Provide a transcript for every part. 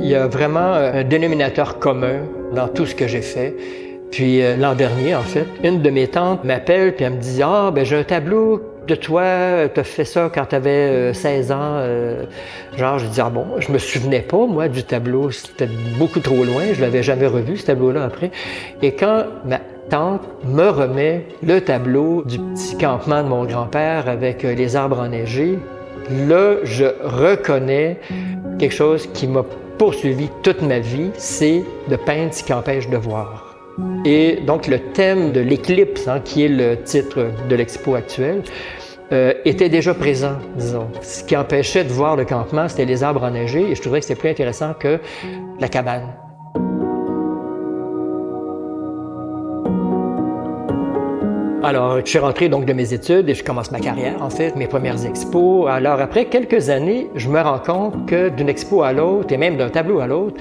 Il y a vraiment un dénominateur commun dans tout ce que j'ai fait. Puis l'an dernier, en fait, une de mes tantes m'appelle puis elle me dit « Ah, ben j'ai un tableau de toi, t'as fait ça quand t'avais 16 ans. » Genre, j'ai dit « Ah bon? » Je me souvenais pas, moi, du tableau. C'était beaucoup trop loin. Je l'avais jamais revu, ce tableau-là, après. Et quand ma tante me remet le tableau du petit campement de mon grand-père avec les arbres enneigés, là, je reconnais quelque chose qui m'a poursuivi toute ma vie, c'est de peindre ce qui empêche de voir. Et donc, le thème de l'éclipse, qui est le titre de l'expo actuelle, était déjà présent, disons. Ce qui empêchait de voir le campement, c'était les arbres enneigés, et je trouvais que c'était plus intéressant que la cabane. Alors, je suis rentré donc de mes études et je commence ma carrière, en fait, mes premières expos. Alors, après quelques années, je me rends compte que d'une expo à l'autre, et même d'un tableau à l'autre,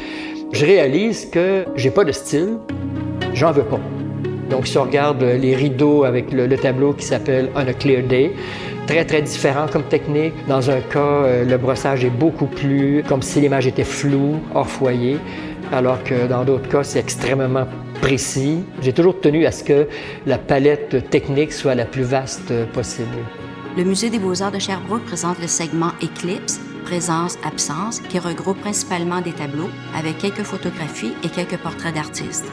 je réalise que j'ai pas de style, j'en veux pas. Donc, si on regarde les rideaux avec le tableau qui s'appelle On a Clear Day, très, très différent comme technique. Dans un cas, le brossage est beaucoup plus comme si l'image était floue, hors foyer, alors que dans d'autres cas, c'est extrêmement précis. J'ai toujours tenu à ce que la palette technique soit la plus vaste possible. Le Musée des Beaux-Arts de Sherbrooke présente le segment Éclipse, présence-absence, qui regroupe principalement des tableaux avec quelques photographies et quelques portraits d'artistes.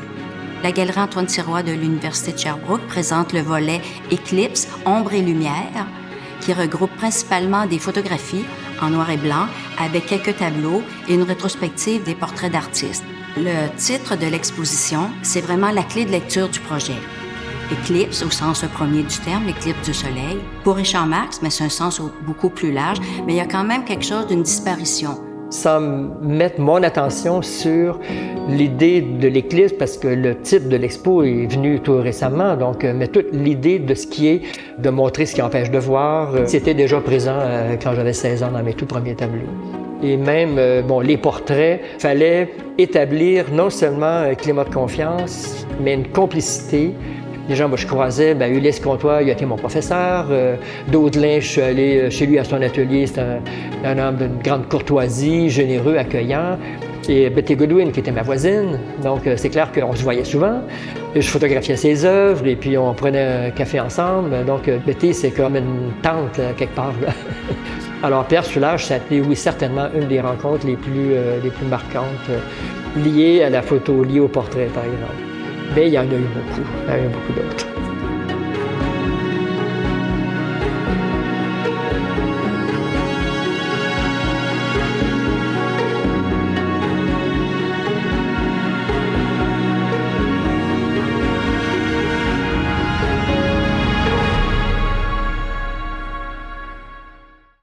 La Galerie Antoine Sirois de l'Université de Sherbrooke présente le volet Éclipse, ombre et lumière, qui regroupe principalement des photographies en noir et blanc avec quelques tableaux et une rétrospective des portraits d'artistes. Le titre de l'exposition, c'est vraiment la clé de lecture du projet. Éclipse, au sens premier du terme, l'éclipse du soleil. Pour Richard Marx, mais c'est un sens beaucoup plus large, mais il y a quand même quelque chose d'une disparition. Sans mettre mon attention sur l'idée de l'éclipse, parce que le titre de l'expo est venu tout récemment, donc mais toute l'idée de ce qui est de montrer ce qui empêche de voir, c'était déjà présent quand j'avais 16 ans dans mes tout premiers tableaux. Et même, les portraits, il fallait établir non seulement un climat de confiance, mais une complicité. Les gens, je croisais, Ulysse Comtois, il a été mon professeur. Daudelin, je suis allé chez lui à son atelier. C'est un homme d'une grande courtoisie, généreux, accueillant. Et Betty Goodwin, qui était ma voisine. Donc, c'est clair qu'on se voyait souvent. Et je photographiais ses œuvres et puis on prenait un café ensemble. Donc, Betty, c'est comme une tante, là, quelque part, là. Alors, Pierre Soulages, ça a été, oui, certainement une des rencontres les plus marquantes liées à la photo, liées au portrait, par exemple. Mais il y en a eu beaucoup d'autres.